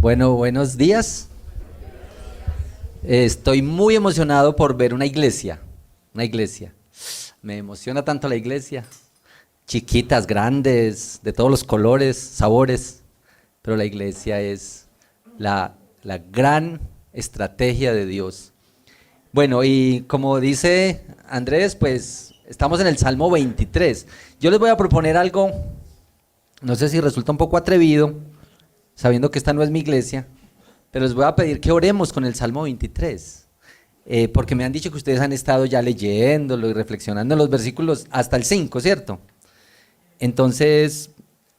Bueno, buenos días. Estoy muy emocionado por ver una iglesia. Una iglesia. Me emociona tanto la iglesia. Chiquitas, grandes, de todos los colores, sabores. Pero la iglesia es la gran estrategia de Dios. Bueno, y como dice Andrés, pues estamos en el Salmo 23. Yo les voy a proponer algo, no sé si resulta un poco atrevido, sabiendo que esta no es mi iglesia, pero les voy a pedir que oremos con el Salmo 23, porque me han dicho que ustedes han estado ya leyéndolo y reflexionando en los versículos hasta el 5, ¿cierto? Entonces,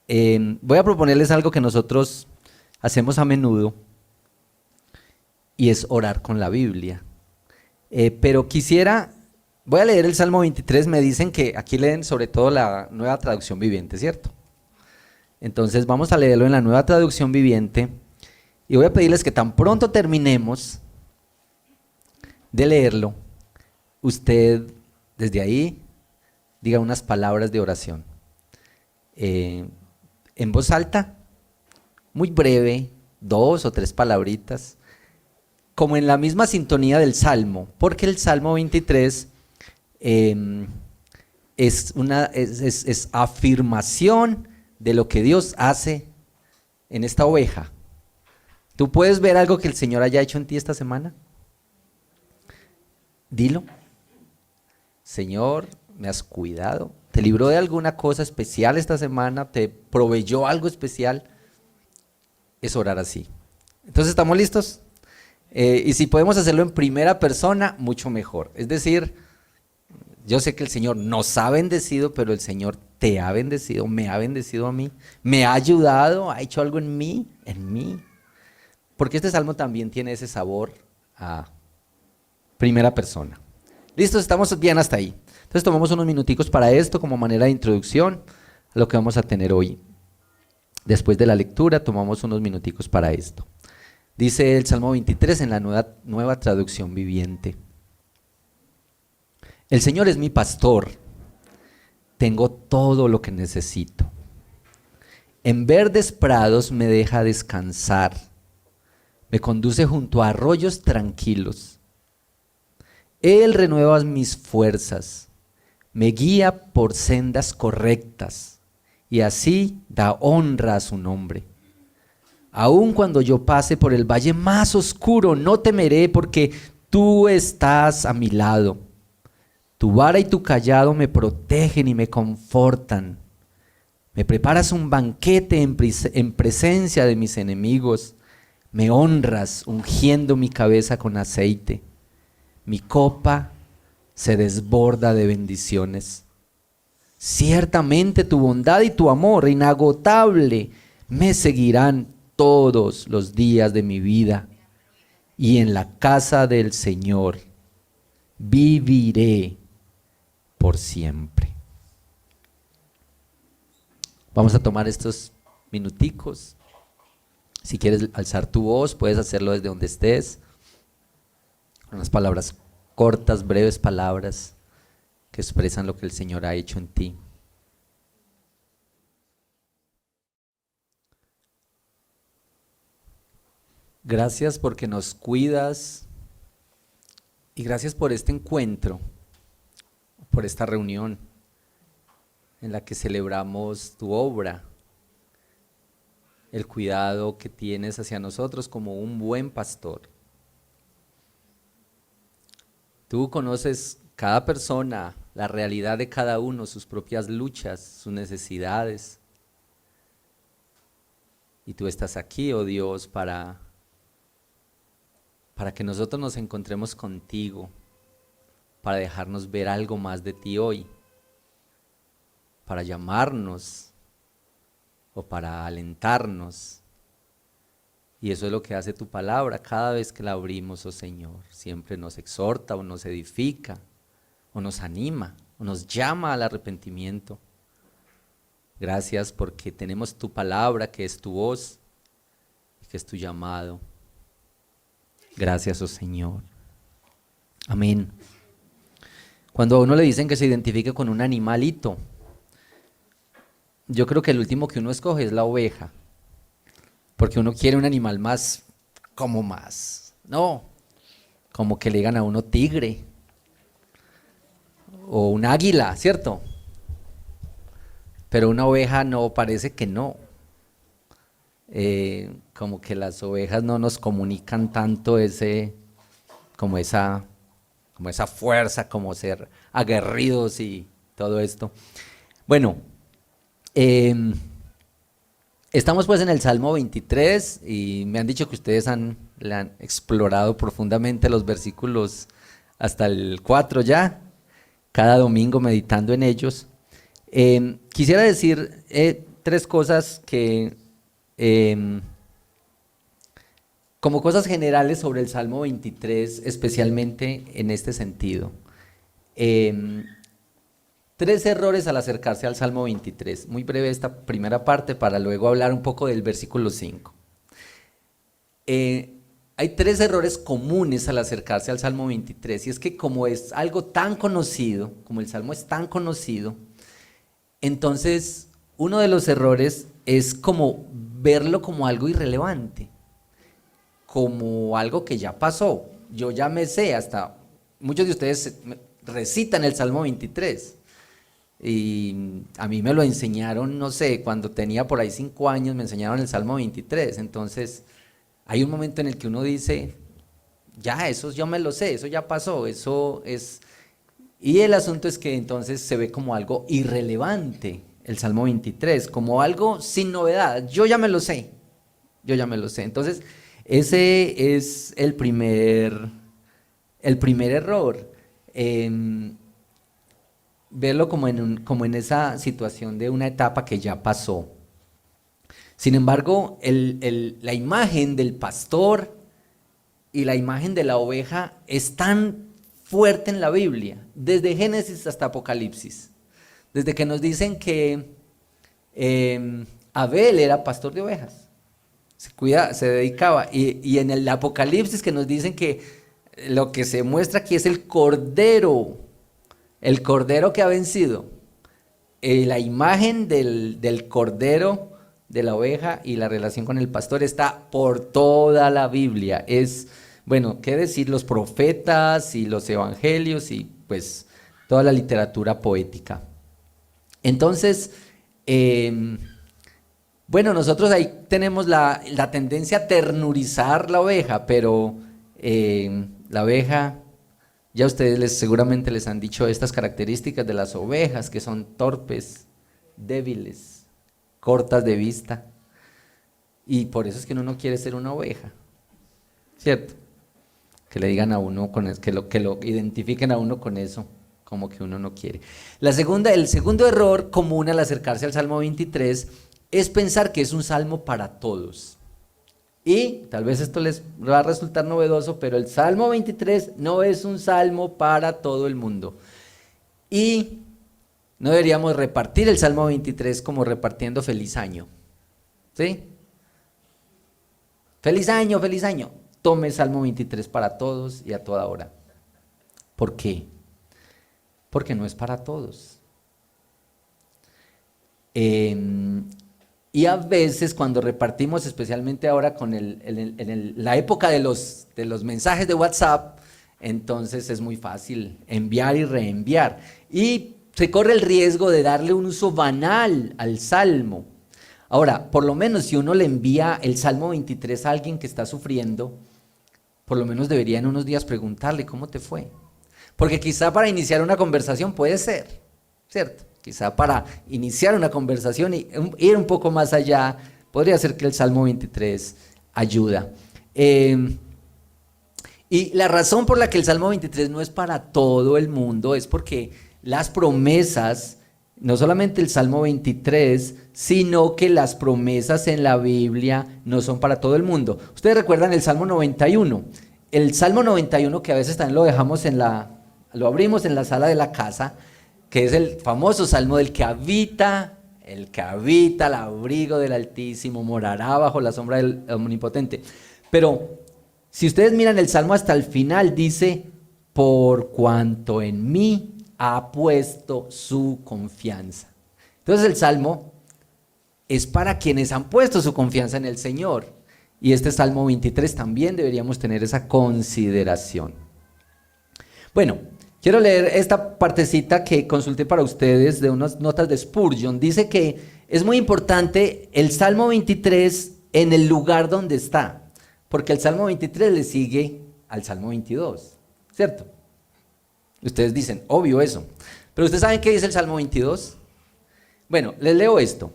voy a proponerles algo que nosotros hacemos a menudo, y es orar con la Biblia. Pero voy a leer el Salmo 23, me dicen que aquí leen sobre todo la Nueva Traducción Viviente, ¿cierto? Entonces vamos a leerlo en la Nueva Traducción Viviente y voy a pedirles que tan pronto terminemos de leerlo, usted desde ahí diga unas palabras de oración. En voz alta, muy breve, 2 o 3 palabritas, como en la misma sintonía del Salmo, porque el Salmo 23 es afirmación de lo que Dios hace en esta oveja. ¿Tú puedes ver algo que el Señor haya hecho en ti esta semana? Dilo. Señor, me has cuidado, te libró de alguna cosa especial esta semana, te proveyó algo especial. Es orar así. Entonces, ¿estamos listos? Y si podemos hacerlo en primera persona, mucho mejor. Es decir, yo sé que el Señor nos ha bendecido, pero el Señor te ha bendecido, me ha bendecido a mí, me ha ayudado, ha hecho algo en mí. Porque este salmo también tiene ese sabor a primera persona. ¿Listos? ¿Estamos bien hasta ahí? Entonces tomamos unos minuticos para esto como manera de introducción a lo que vamos a tener hoy. Después de la lectura tomamos unos minuticos para esto. Dice el Salmo 23 en la nueva Traducción Viviente. El Señor es mi pastor, tengo todo lo que necesito. En verdes prados me deja descansar, me conduce junto a arroyos tranquilos. Él renueva mis fuerzas, me guía por sendas correctas y así da honra a su nombre. Aun cuando yo pase por el valle más oscuro, no temeré porque tú estás a mi lado. Tu vara y tu cayado me protegen y me confortan. Me preparas un banquete en presencia de mis enemigos. Me honras ungiendo mi cabeza con aceite. Mi copa se desborda de bendiciones. Ciertamente tu bondad y tu amor inagotable me seguirán todos los días de mi vida, y en la casa del Señor viviré por siempre. Vamos a tomar estos minuticos. Si quieres alzar tu voz, puedes hacerlo desde donde estés. Unas palabras cortas, breves palabras que expresan lo que el Señor ha hecho en ti. Gracias porque nos cuidas y gracias por este encuentro, por esta reunión en la que celebramos tu obra, el cuidado que tienes hacia nosotros como un buen pastor. Tú conoces cada persona, la realidad de cada uno, sus propias luchas, sus necesidades. Y tú estás aquí, oh Dios, para que nosotros nos encontremos contigo, para dejarnos ver algo más de ti hoy, para llamarnos o para alentarnos. Y eso es lo que hace tu palabra cada vez que la abrimos, oh Señor. Siempre nos exhorta o nos edifica o nos anima o nos llama al arrepentimiento. Gracias porque tenemos tu palabra que es tu voz y que es tu llamado. Gracias, oh Señor. Amén. Cuando a uno le dicen que se identifique con un animalito, yo creo que el último que uno escoge es la oveja, porque uno quiere un animal más, no, como que le digan a uno tigre o un águila, ¿cierto? Pero una oveja no, parece que no. Como que las ovejas no nos comunican tanto como esa fuerza, como ser aguerridos y todo esto. Bueno, estamos pues en el Salmo 23 y me han dicho que ustedes le han explorado profundamente los versículos hasta el 4 ya, cada domingo meditando en ellos. Quisiera decir tres cosas que, como cosas generales sobre el Salmo 23, especialmente en este sentido. Tres errores al acercarse al Salmo 23. Muy breve esta primera parte para luego hablar un poco del versículo 5. Hay tres errores comunes al acercarse al Salmo 23, y es que como es algo tan conocido, como el Salmo es tan conocido, entonces uno de los errores es como verlo como algo irrelevante, como algo que ya pasó. Yo ya me sé, hasta muchos de ustedes recitan el Salmo 23, y a mí me lo enseñaron, no sé, cuando tenía por ahí 5 años me enseñaron el Salmo 23, entonces hay un momento en el que uno dice, ya, eso yo me lo sé, eso ya pasó, eso es... Y el asunto es que entonces se ve como algo irrelevante el Salmo 23, como algo sin novedad, yo ya me lo sé, yo ya me lo sé. Entonces, ese es el primer error, verlo como en esa situación de una etapa que ya pasó. Sin embargo, la imagen del pastor y la imagen de la oveja es tan fuerte en la Biblia, desde Génesis hasta Apocalipsis. Desde que nos dicen que Abel era pastor de ovejas, se dedicaba, y en el Apocalipsis que nos dicen que lo que se muestra aquí es el cordero que ha vencido. La imagen del cordero, de la oveja y la relación con el pastor está por toda la Biblia. Es, bueno, qué decir, los profetas y los evangelios y pues toda la literatura poética. Entonces, bueno, nosotros ahí tenemos la tendencia a ternurizar la oveja, pero la oveja, ya ustedes seguramente les han dicho estas características de las ovejas, que son torpes, débiles, cortas de vista, y por eso es que uno no quiere ser una oveja, ¿cierto? Que le digan a uno, que lo identifiquen a uno con eso, como que uno no quiere. El segundo error común al acercarse al Salmo 23 es pensar que es un salmo para todos. Y tal vez esto les va a resultar novedoso, pero el Salmo 23 no es un salmo para todo el mundo. Y no deberíamos repartir el Salmo 23 como repartiendo feliz año. ¿Sí? Feliz año, feliz año. Tome el Salmo 23 para todos y a toda hora. ¿Por qué? Porque no es para todos. Y a veces cuando repartimos, especialmente ahora con la época de los mensajes de WhatsApp, entonces es muy fácil enviar y reenviar. Y se corre el riesgo de darle un uso banal al Salmo. Ahora, por lo menos si uno le envía el Salmo 23 a alguien que está sufriendo, por lo menos debería en unos días preguntarle cómo te fue. Porque quizá para iniciar una conversación puede ser, ¿cierto? Quizá para iniciar una conversación y ir un poco más allá, podría ser que el Salmo 23 ayuda. Y la razón por la que el Salmo 23 no es para todo el mundo es porque las promesas, no solamente el Salmo 23, sino que las promesas en la Biblia no son para todo el mundo. Ustedes recuerdan el Salmo 91. El Salmo 91, que a veces también lo abrimos en la sala de la casa, que es el famoso salmo del que habita al abrigo del Altísimo, morará bajo la sombra del Omnipotente. Pero si ustedes miran el salmo hasta el final, dice, por cuanto en mí ha puesto su confianza. Entonces el salmo es para quienes han puesto su confianza en el Señor. Y este Salmo 23 también deberíamos tener esa consideración. Bueno, quiero leer esta partecita que consulté para ustedes de unas notas de Spurgeon. Dice que es muy importante el Salmo 23 en el lugar donde está, porque el Salmo 23 le sigue al Salmo 22, ¿cierto? Ustedes dicen, obvio eso. Pero ¿ustedes saben qué dice el Salmo 22? Bueno, les leo esto.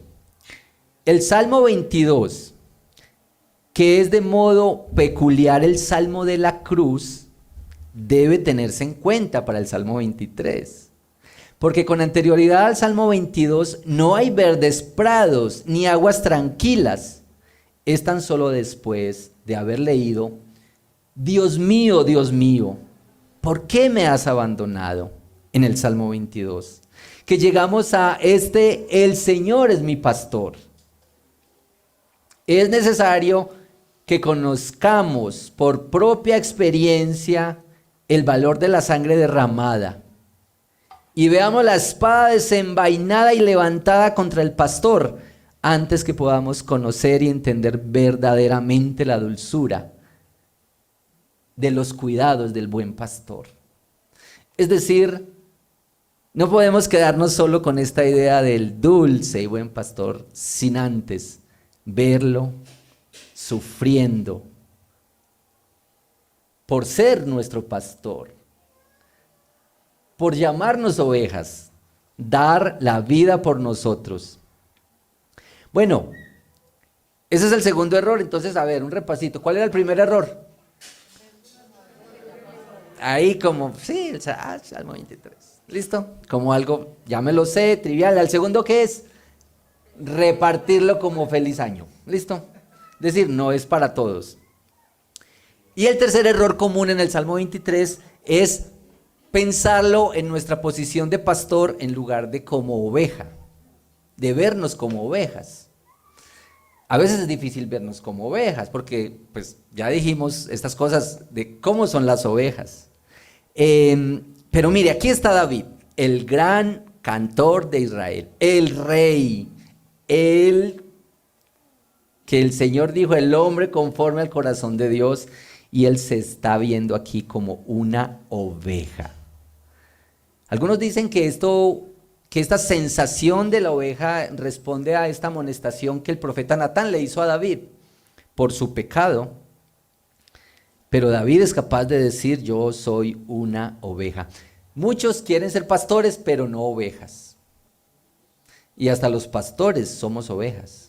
El Salmo 22, que es de modo peculiar el Salmo de la cruz, debe tenerse en cuenta para el Salmo 23. Porque con anterioridad al Salmo 22 no hay verdes prados ni aguas tranquilas. Es tan solo después de haber leído, Dios mío, ¿por qué me has abandonado? En el Salmo 22. Que llegamos a el Señor es mi pastor. Es necesario que conozcamos por propia experiencia el valor de la sangre derramada y veamos la espada desenvainada y levantada contra el pastor antes que podamos conocer y entender verdaderamente la dulzura de los cuidados del buen pastor. Es decir, no podemos quedarnos solo con esta idea del dulce y buen pastor sin antes verlo sufriendo por ser nuestro pastor, por llamarnos ovejas, dar la vida por nosotros. Bueno, ese es el segundo error. Entonces, a ver, un repasito. ¿Cuál era el primer error? Ahí como, sí, el Salmo 23. ¿Listo? Como algo, ya me lo sé, trivial. ¿El segundo qué es? Repartirlo como feliz año. ¿Listo? Es decir, no es para todos. Y el tercer error común en el Salmo 23 es pensarlo en nuestra posición de pastor en lugar de como oveja, de vernos como ovejas. A veces es difícil vernos como ovejas porque pues ya dijimos estas cosas de cómo son las ovejas. Pero mire, aquí está David, el gran cantor de Israel, el rey, el que el Señor dijo, el hombre conforme al corazón de Dios, y él se está viendo aquí como una oveja. Algunos dicen que esta sensación de la oveja responde a esta amonestación que el profeta Natán le hizo a David por su pecado. Pero David es capaz de decir, yo soy una oveja. Muchos quieren ser pastores, pero no ovejas. Y hasta los pastores somos ovejas.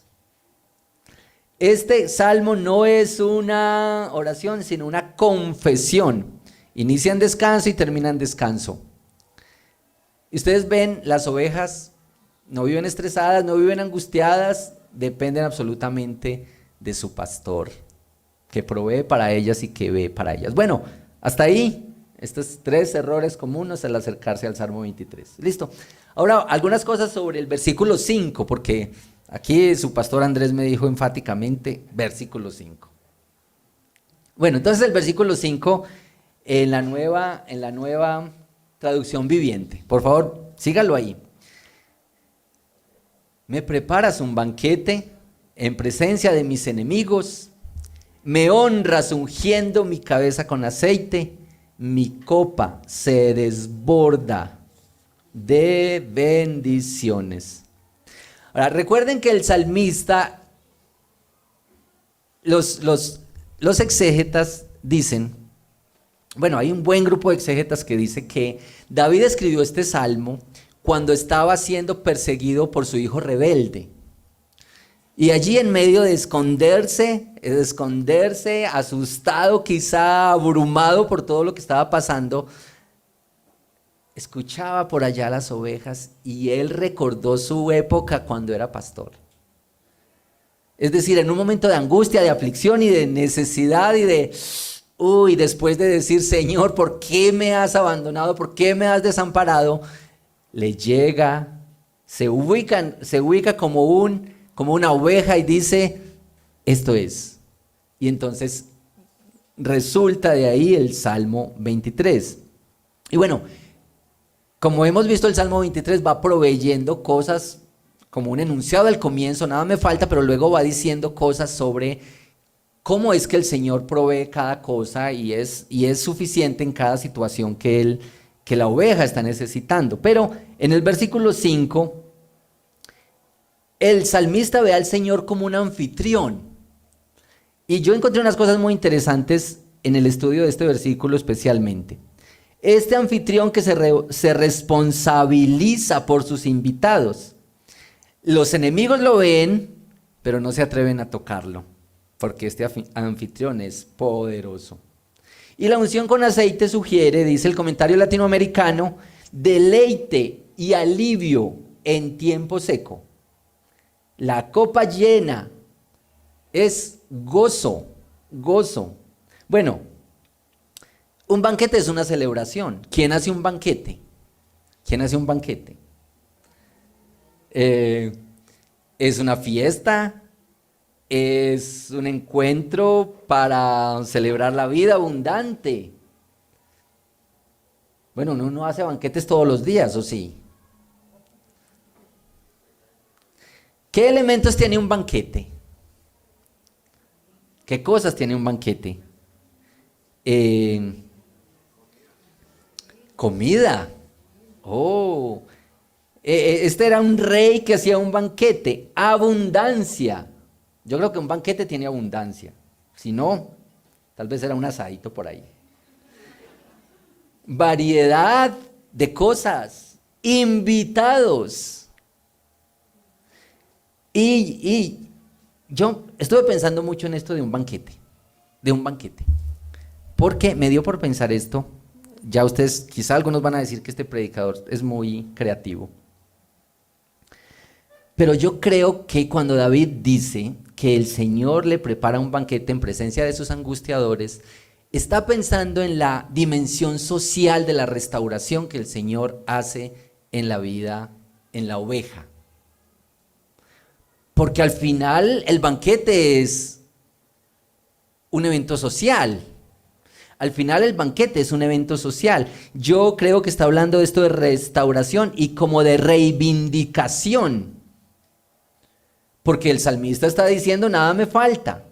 Este salmo no es una oración, sino una confesión. Inicia en descanso y termina en descanso. Y ustedes ven, las ovejas no viven estresadas, no viven angustiadas, dependen absolutamente de su pastor, que provee para ellas y que ve para ellas. Bueno, hasta ahí, estos tres errores comunes al acercarse al Salmo 23. Listo. Ahora, algunas cosas sobre el versículo 5, porque aquí su pastor Andrés me dijo enfáticamente, versículo 5. Bueno, entonces el versículo 5 en la nueva traducción viviente. Por favor, sígalo ahí. Me preparas un banquete en presencia de mis enemigos, me honras ungiendo mi cabeza con aceite, mi copa se desborda de bendiciones. Ahora, recuerden que el salmista, los exégetas dicen, bueno, hay un buen grupo de exégetas que dice que David escribió este salmo cuando estaba siendo perseguido por su hijo rebelde. Y allí en medio de esconderse, asustado, quizá abrumado por todo lo que estaba pasando, escuchaba por allá las ovejas y él recordó su época cuando era pastor. Es decir, en un momento de angustia, de aflicción y de necesidad y después de decir, Señor, ¿por qué me has abandonado? ¿Por qué me has desamparado? Le llega, se ubica como una oveja y dice, esto es. Y entonces resulta de ahí el Salmo 23. Y bueno, como hemos visto, el Salmo 23 va proveyendo cosas como un enunciado al comienzo, nada me falta, pero luego va diciendo cosas sobre cómo es que el Señor provee cada cosa y es suficiente en cada situación que la oveja está necesitando. Pero en el versículo 5, el salmista ve al Señor como un anfitrión. Y yo encontré unas cosas muy interesantes en el estudio de este versículo especialmente. Este anfitrión que se responsabiliza por sus invitados. Los enemigos lo ven, pero no se atreven a tocarlo, porque este anfitrión es poderoso. Y la unción con aceite sugiere, dice el comentario latinoamericano, deleite y alivio en tiempo seco. La copa llena es gozo, gozo. Bueno, un banquete es una celebración. ¿Quién hace un banquete? ¿Quién hace un banquete? Es una fiesta, es un encuentro para celebrar la vida abundante. Bueno, uno no hace banquetes todos los días, ¿o sí? ¿Qué elementos tiene un banquete? ¿Qué cosas tiene un banquete? Comida. Oh, este era un rey que hacía un banquete. Abundancia. Yo creo que un banquete tiene abundancia. Si no, tal vez era un asadito por ahí. Variedad de cosas. Invitados. Y yo estuve pensando mucho en esto de un banquete. Porque me dio por pensar esto. Ya ustedes, quizá algunos van a decir que este predicador es muy creativo. Pero yo creo que cuando David dice que el Señor le prepara un banquete en presencia de sus angustiadores, está pensando en la dimensión social de la restauración que el Señor hace en la vida, en la oveja. Porque al final el banquete es un evento social. Al final el banquete es un evento social. Yo creo que está hablando de esto de restauración y como de reivindicación. Porque el salmista está diciendo, nada me falta.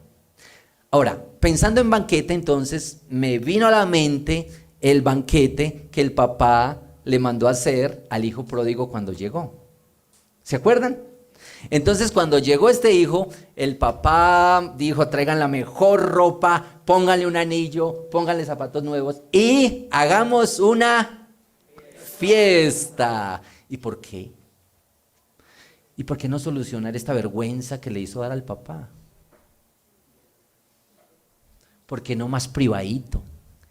Ahora, pensando en banquete, entonces me vino a la mente el banquete que el papá le mandó a hacer al hijo pródigo cuando llegó. ¿Se acuerdan? Entonces cuando llegó este hijo, el papá dijo, traigan la mejor ropa, pónganle un anillo, pónganle zapatos nuevos y hagamos una fiesta. ¿Y por qué? ¿Y por qué no solucionar esta vergüenza que le hizo dar al papá? ¿Por qué no más privadito?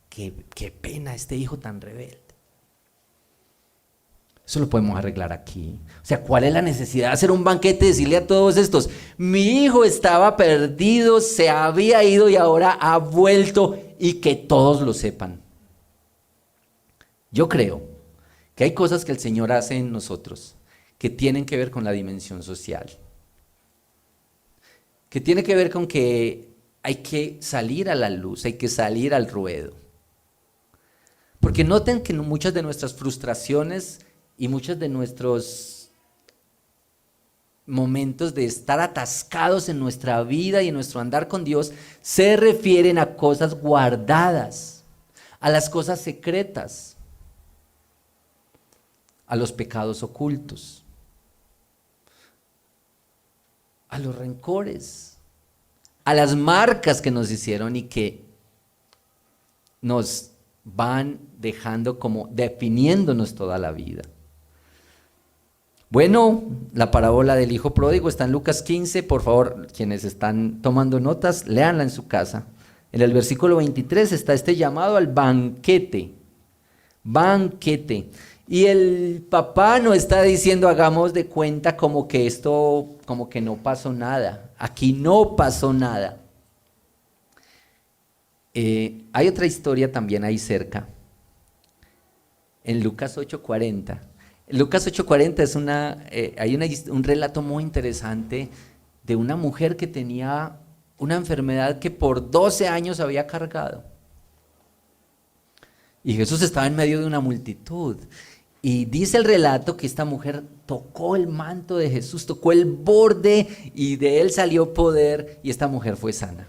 Qué pena este hijo tan rebelde. Eso lo podemos arreglar aquí. O sea, ¿cuál es la necesidad de hacer un banquete y decirle a todos estos, mi hijo estaba perdido, se había ido y ahora ha vuelto, y que todos lo sepan? Yo creo que hay cosas que el Señor hace en nosotros que tienen que ver con la dimensión social, que tiene que ver con que hay que salir a la luz, hay que salir al ruedo. Porque noten que muchas de nuestras frustraciones y muchos de nuestros momentos de estar atascados en nuestra vida y en nuestro andar con Dios se refieren a cosas guardadas, a las cosas secretas, a los pecados ocultos, a los rencores, a las marcas que nos hicieron y que nos van dejando como definiéndonos toda la vida. Bueno, la parábola del hijo pródigo está en Lucas 15, por favor, quienes están tomando notas, léanla en su casa. En el versículo 23 está este llamado al banquete, banquete. Y el papá no está diciendo hagamos de cuenta como que esto, como que no pasó nada. Aquí no pasó nada. Hay otra historia también ahí cerca, en Lucas 8:40. Lucas 8:40 es un relato muy interesante de una mujer que tenía una enfermedad que por 12 años había cargado. Y Jesús estaba en medio de una multitud. Y dice el relato que esta mujer tocó el manto de Jesús, tocó el borde y de él salió poder y esta mujer fue sana.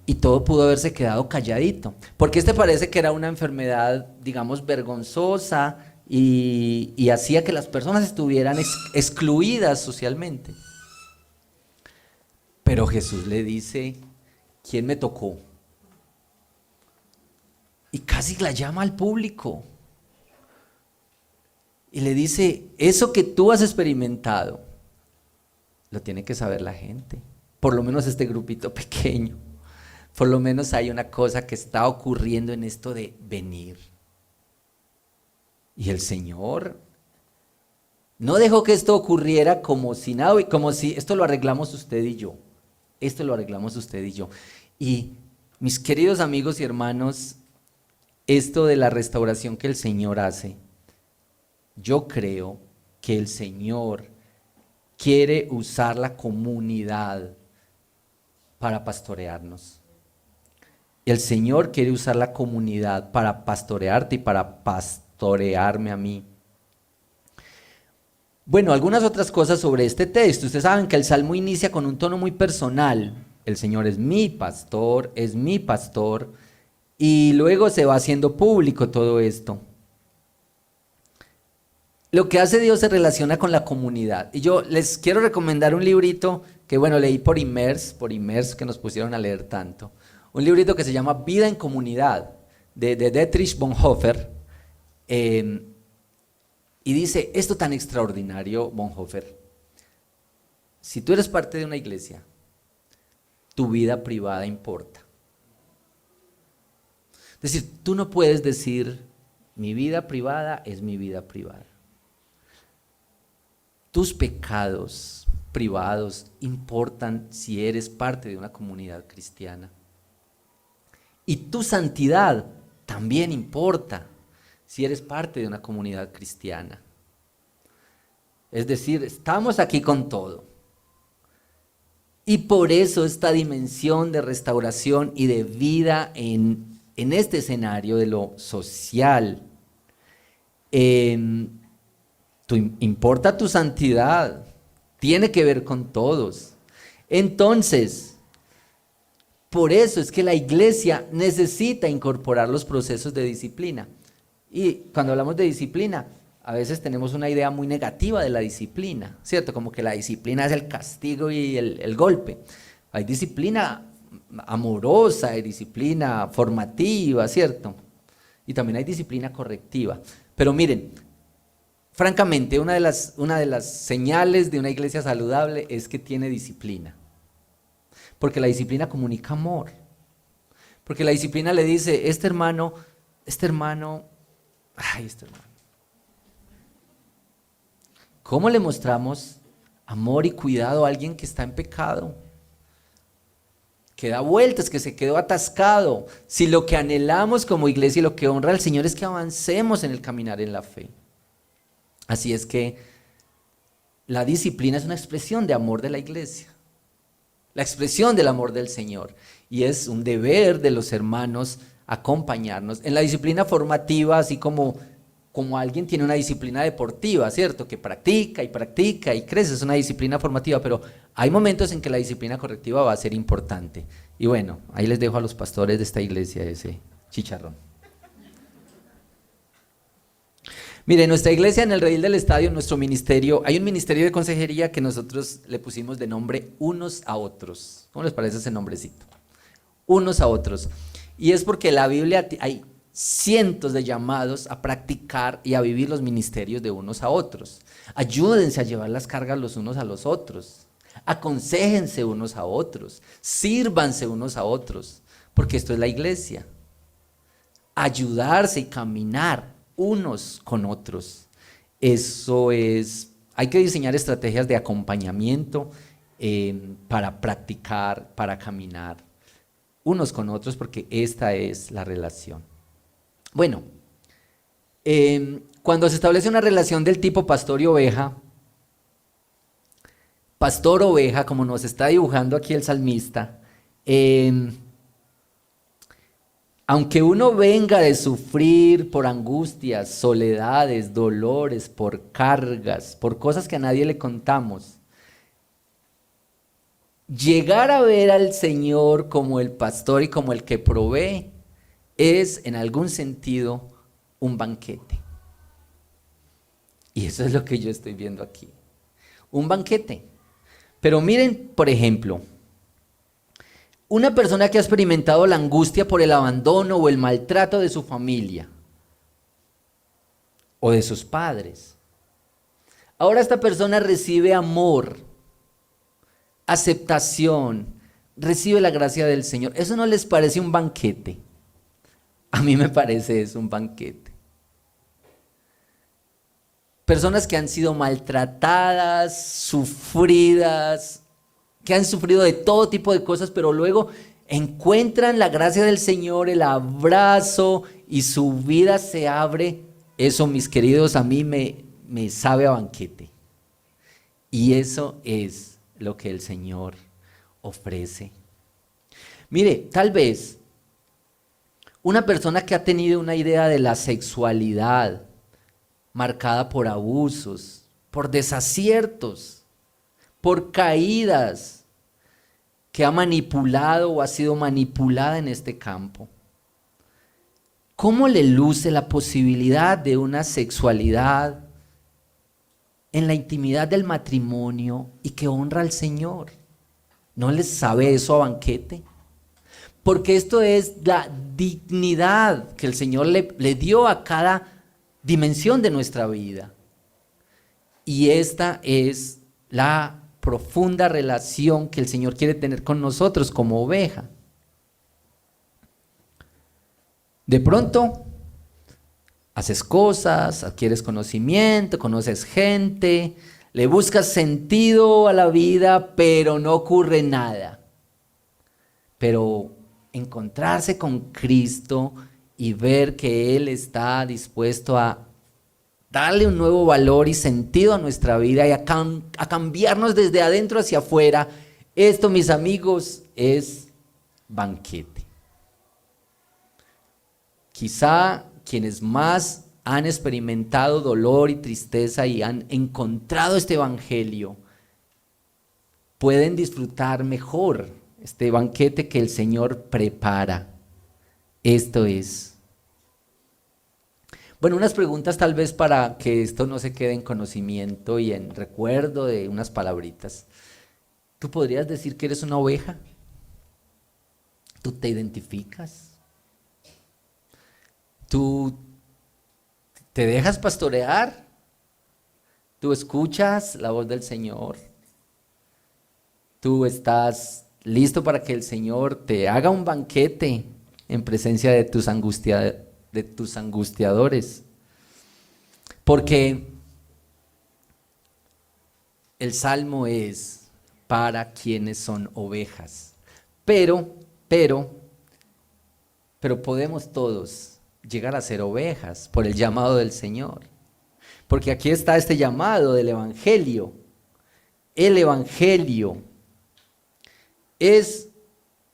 Y todo pudo haberse quedado calladito. Porque este parece que era una enfermedad, digamos, vergonzosa y hacía que las personas estuvieran excluidas socialmente. Pero Jesús le dice, ¿quién me tocó? Y casi la llama al público. Y le dice, eso que tú has experimentado, lo tiene que saber la gente. Por lo menos este grupito pequeño. Por lo menos hay una cosa que está ocurriendo en esto de venir. Y el Señor no dejó que esto ocurriera como si nada, como si esto lo arreglamos usted y yo. Esto lo arreglamos usted y yo. Y mis queridos amigos y hermanos, esto de la restauración que el Señor hace, yo creo que el Señor quiere usar la comunidad para pastorearnos. El Señor quiere usar la comunidad para pastorearte y para pastorearme a mí. Bueno, algunas otras cosas sobre este texto. Ustedes saben que el Salmo inicia con un tono muy personal. El Señor es mi pastor, es mi pastor. Y luego se va haciendo público todo esto. Lo que hace Dios se relaciona con la comunidad. Y yo les quiero recomendar un librito que, bueno, leí por Immers, que nos pusieron a leer tanto. Un librito que se llama Vida en Comunidad, de Dietrich Bonhoeffer. Y dice esto tan extraordinario, Bonhoeffer. Si tú eres parte de una iglesia, tu vida privada importa. Es decir, tú no puedes decir, mi vida privada es mi vida privada. Tus pecados privados importan si eres parte de una comunidad cristiana. Y tu santidad también importa si eres parte de una comunidad cristiana. Es decir, estamos aquí con todo. Y por eso esta dimensión de restauración y de vida en este escenario de lo social, importa tu santidad, tiene que ver con todos. Entonces, por eso es que la iglesia necesita incorporar los procesos de disciplina. Y cuando hablamos de disciplina, a veces tenemos una idea muy negativa de la disciplina, ¿cierto? Como que la disciplina es el castigo y el golpe. Hay disciplina amorosa, hay disciplina formativa, ¿cierto? Y también hay disciplina correctiva. Pero miren, francamente, una de las señales de una iglesia saludable es que tiene disciplina. Porque la disciplina comunica amor. Porque la disciplina le dice, este hermano. ¿Cómo le mostramos amor y cuidado a alguien que está en pecado? Que da vueltas, que se quedó atascado. Si lo que anhelamos como iglesia y lo que honra al Señor es que avancemos en el caminar en la fe. Así es que la disciplina es una expresión de amor de la iglesia. La expresión del amor del Señor. Y es un deber de los hermanos acompañarnos. En la disciplina formativa, así como alguien tiene una disciplina deportiva, ¿cierto? Que practica y crece, es una disciplina formativa, pero hay momentos en que la disciplina correctiva va a ser importante. Y bueno, ahí les dejo a los pastores de esta iglesia ese chicharrón. Mire, nuestra iglesia en el Redil del Estadio, nuestro ministerio, hay un ministerio de consejería que nosotros le pusimos de nombre Unos a Otros. ¿Cómo les parece ese nombrecito? Unos a Otros. Y es porque en la Biblia hay cientos de llamados a practicar y a vivir los ministerios de unos a otros. Ayúdense a llevar las cargas los unos a los otros. Aconséjense unos a otros. Sírvanse unos a otros. Porque esto es la iglesia. Ayudarse y caminar unos con otros. Eso es, hay que diseñar estrategias de acompañamiento para practicar, para caminar unos con otros, porque esta es la relación. Bueno, cuando se establece una relación del tipo pastor y oveja, como nos está dibujando aquí el salmista, Aunque uno venga de sufrir por angustias, soledades, dolores, por cargas, por cosas que a nadie le contamos, llegar a ver al Señor como el pastor y como el que provee es en algún sentido un banquete. Y eso es lo que yo estoy viendo aquí. Un banquete. Pero miren, por ejemplo, una persona que ha experimentado la angustia por el abandono o el maltrato de su familia o de sus padres. Ahora esta persona recibe amor, aceptación, recibe la gracia del Señor. ¿Eso no les parece un banquete? A mí me parece eso un banquete. Personas que han sido maltratadas, sufridas, que han sufrido de todo tipo de cosas, pero luego encuentran la gracia del Señor, el abrazo y su vida se abre. Eso, mis queridos, a mí me sabe a banquete. Y eso es lo que el Señor ofrece. Mire, tal vez una persona que ha tenido una idea de la sexualidad marcada por abusos, por desaciertos, por caídas, que ha manipulado o ha sido manipulada en este campo. ¿Cómo le luce la posibilidad de una sexualidad en la intimidad del matrimonio y que honra al Señor? ¿No les sabe eso a banquete? Porque esto es la dignidad que el Señor le dio a cada dimensión de nuestra vida. Y esta es la profunda relación que el Señor quiere tener con nosotros como oveja. De pronto, haces cosas, adquieres conocimiento, conoces gente, le buscas sentido a la vida, pero no ocurre nada. Pero encontrarse con Cristo y ver que Él está dispuesto a darle un nuevo valor y sentido a nuestra vida y a cambiarnos desde adentro hacia afuera, esto, mis amigos, es banquete. Quizá quienes más han experimentado dolor y tristeza y han encontrado este evangelio pueden disfrutar mejor este banquete que el Señor prepara. Esto es. Bueno, unas preguntas tal vez para que esto no se quede en conocimiento y en recuerdo de unas palabritas. ¿Tú podrías decir que eres una oveja? ¿Tú te identificas? ¿Tú te dejas pastorear? ¿Tú escuchas la voz del Señor? ¿Tú estás listo para que el Señor te haga un banquete en presencia de tus angustiadores? Porque el salmo es para quienes son ovejas. Pero podemos todos llegar a ser ovejas por el llamado del Señor. Porque aquí está este llamado del Evangelio. El Evangelio es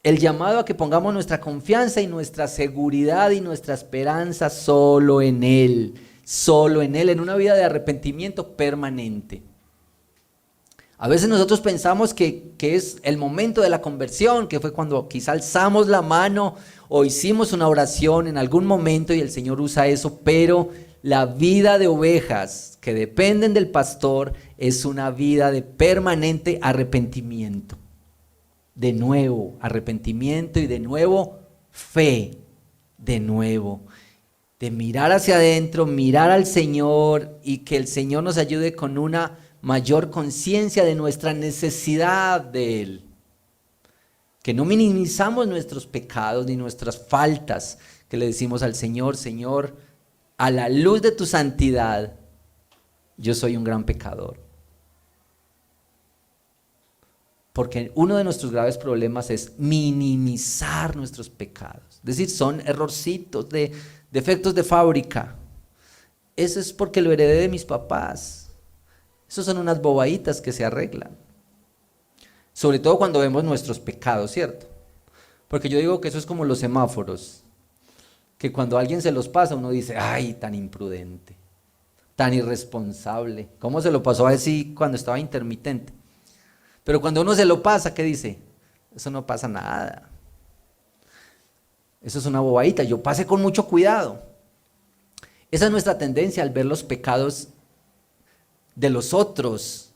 el llamado a que pongamos nuestra confianza y nuestra seguridad y nuestra esperanza solo en Él, en una vida de arrepentimiento permanente. A veces nosotros pensamos que es el momento de la conversión, que fue cuando quizá alzamos la mano o hicimos una oración en algún momento y el Señor usa eso, pero la vida de ovejas que dependen del pastor es una vida de permanente arrepentimiento. De nuevo arrepentimiento y de nuevo fe, de nuevo. De mirar hacia adentro, mirar al Señor y que el Señor nos ayude con una mayor conciencia de nuestra necesidad de Él. Que no minimizamos nuestros pecados ni nuestras faltas, que le decimos al Señor, Señor, a la luz de tu santidad, yo soy un gran pecador. Porque uno de nuestros graves problemas es minimizar nuestros pecados. Es decir, son errorcitos, defectos de fábrica. Eso es porque lo heredé de mis papás. Esos son unas bobaditas que se arreglan. Sobre todo cuando vemos nuestros pecados, ¿cierto? Porque yo digo que eso es como los semáforos. que cuando alguien se los pasa uno dice, ay, tan imprudente, tan irresponsable, ¿cómo se lo pasó así cuando estaba intermitente? Pero cuando uno se lo pasa, ¿qué dice? Eso no pasa nada, eso es una bobadita, yo pasé con mucho cuidado. Esa es nuestra tendencia al ver los pecados de los otros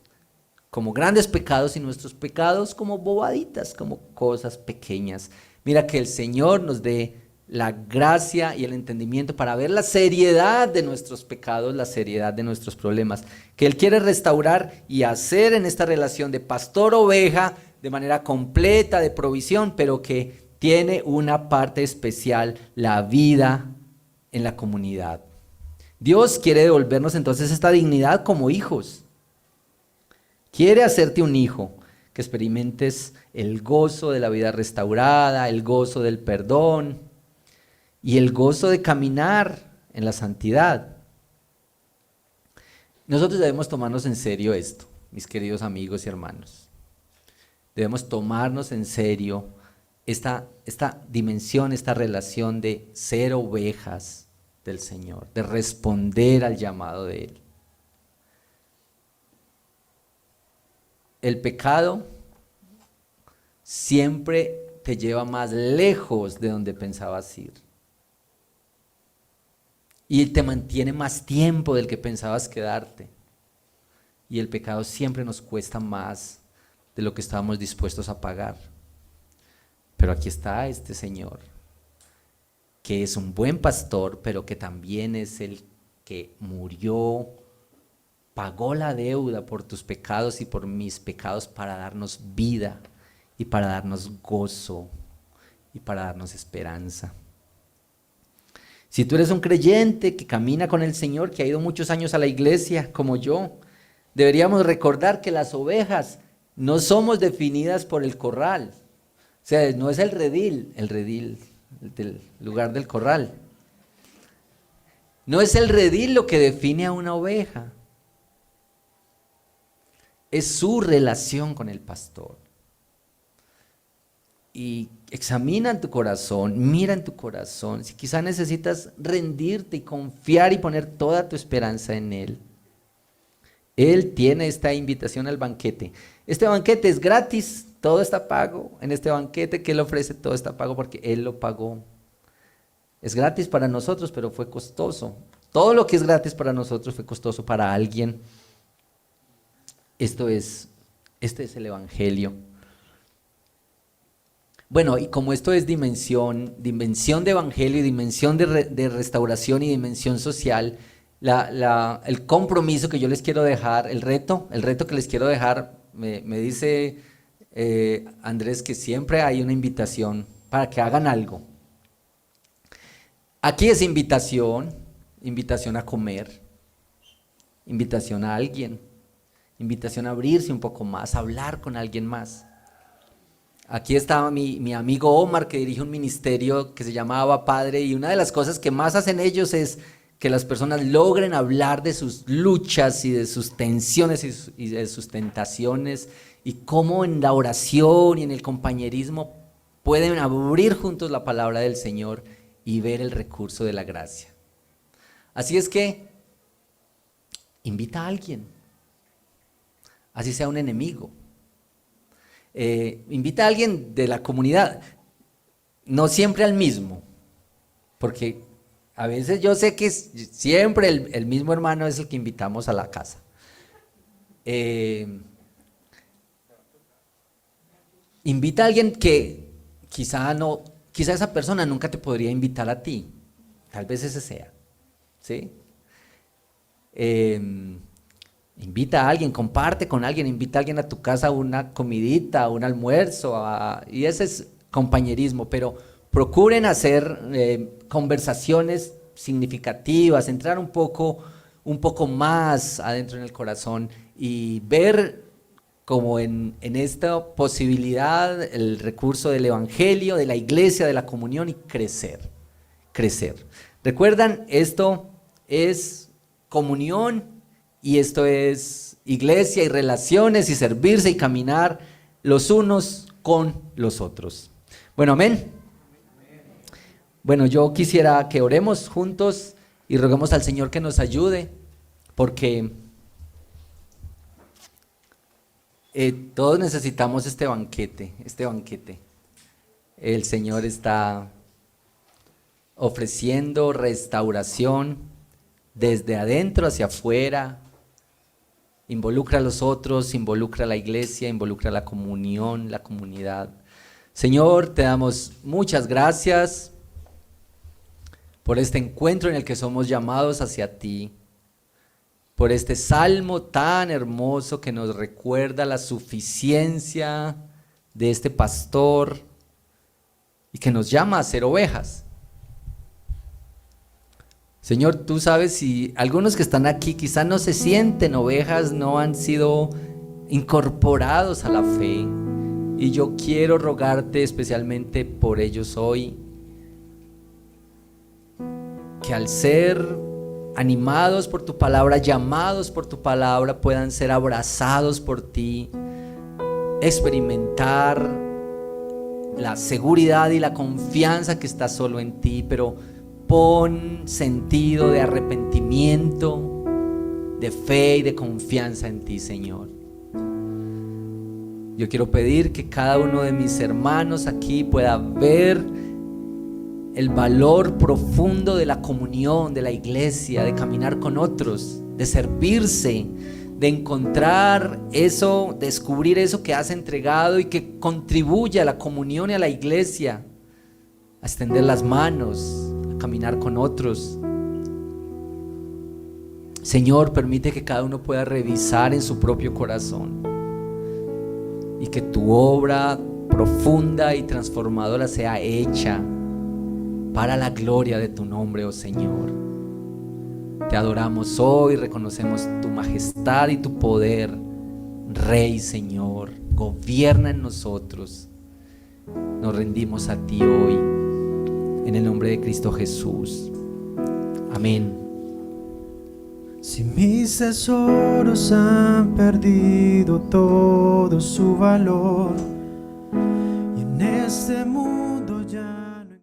como grandes pecados y nuestros pecados como bobaditas, como cosas pequeñas. Mira, que el Señor nos dé la gracia y el entendimiento para ver la seriedad de nuestros pecados, la seriedad de nuestros problemas, que Él quiere restaurar y hacer en esta relación de pastor-oveja de manera completa, de provisión, pero que tiene una parte especial, la vida en la comunidad. Dios quiere devolvernos entonces esta dignidad como hijos. Quiere hacerte un hijo, que experimentes el gozo de la vida restaurada, el gozo del perdón y el gozo de caminar en la santidad. Nosotros debemos tomarnos en serio esto, mis queridos amigos y hermanos. Debemos tomarnos en serio esta dimensión, esta relación de ser ovejas del Señor, de responder al llamado de Él. El pecado siempre te lleva más lejos de donde pensabas ir. Y te mantiene más tiempo del que pensabas quedarte. Y el pecado siempre nos cuesta más de lo que estábamos dispuestos a pagar. Pero aquí está este Señor, que es un buen pastor, pero que también es el que murió, pagó la deuda por tus pecados y por mis pecados para darnos vida y para darnos gozo y para darnos esperanza. Si tú eres un creyente que camina con el Señor, que ha ido muchos años a la iglesia como yo, deberíamos recordar que las ovejas no somos definidas por el corral. O sea, no es el redil del lugar del corral. No es el redil lo que define a una oveja. Es su relación con el pastor. Y examina en tu corazón, mira en tu corazón, si quizá necesitas rendirte y confiar y poner toda tu esperanza en Él. Él tiene esta invitación al banquete. Este banquete es gratis, todo está pago. En este banquete que Él ofrece, todo está pago porque Él lo pagó. Es gratis para nosotros, pero fue costoso. Todo lo que es gratis para nosotros fue costoso para alguien. Este es el Evangelio. Bueno, y como esto es dimensión de Evangelio y dimensión de restauración y dimensión social, el compromiso que yo les quiero dejar, el reto que les quiero dejar, me dice Andrés que siempre hay una invitación para que hagan algo. Aquí es invitación a comer, invitación a alguien, invitación a abrirse un poco más, a hablar con alguien más. Aquí estaba mi amigo Omar, que dirige un ministerio que se llama Abba Padre, y una de las cosas que más hacen ellos es que las personas logren hablar de sus luchas y de sus tensiones y de sus tentaciones, y cómo en la oración y en el compañerismo pueden abrir juntos la palabra del Señor y ver el recurso de la gracia. Así es que invita a alguien, así sea un enemigo. Invita a alguien de la comunidad, no siempre al mismo, porque a veces yo sé que siempre el mismo hermano es el que invitamos a la casa. Invita a alguien que quizá esa persona nunca te podría invitar a ti, tal vez ese sea, ¿sí? Invita a alguien, comparte con alguien, invita a alguien a tu casa a una comidita, a un almuerzo, y ese es compañerismo, pero procuren hacer conversaciones significativas, entrar un poco más adentro en el corazón y ver como en esta posibilidad el recurso del Evangelio, de la iglesia, de la comunión y crecer. ¿Recuerdan? Esto es comunión. Y esto es iglesia y relaciones y servirse y caminar los unos con los otros. Bueno, amén. Bueno, yo quisiera que oremos juntos y roguemos al Señor que nos ayude, porque todos necesitamos este banquete, este banquete. El Señor está ofreciendo restauración desde adentro hacia afuera. Involucra a los otros, involucra a la iglesia, involucra a la comunión, la comunidad. Señor, te damos muchas gracias por este encuentro en el que somos llamados hacia ti, por este salmo tan hermoso que nos recuerda la suficiencia de este pastor y que nos llama a ser ovejas. Señor, tú sabes si algunos que están aquí quizás no se sienten ovejas, no han sido incorporados a la fe, y yo quiero rogarte especialmente por ellos hoy, que al ser animados por tu palabra, llamados por tu palabra, puedan ser abrazados por ti, experimentar la seguridad y la confianza que está solo en ti, pero pon sentido de arrepentimiento, de fe y de confianza en ti, Señor. Yo quiero pedir que cada uno de mis hermanos aquí pueda ver el valor profundo de la comunión, de la iglesia, de caminar con otros, de servirse, de encontrar eso, descubrir eso que has entregado y que contribuye a la comunión y a la iglesia, a extender las manos, a caminar con otros. Señor, permite que cada uno pueda revisar en su propio corazón y que tu obra profunda y transformadora sea hecha para la gloria de tu nombre, oh Señor. Te adoramos hoy, reconocemos tu majestad y tu poder. Rey, Señor, gobierna en nosotros. Nos rendimos a ti hoy, en el nombre de Cristo Jesús. Amén. Si mis tesoros han perdido todo su valor,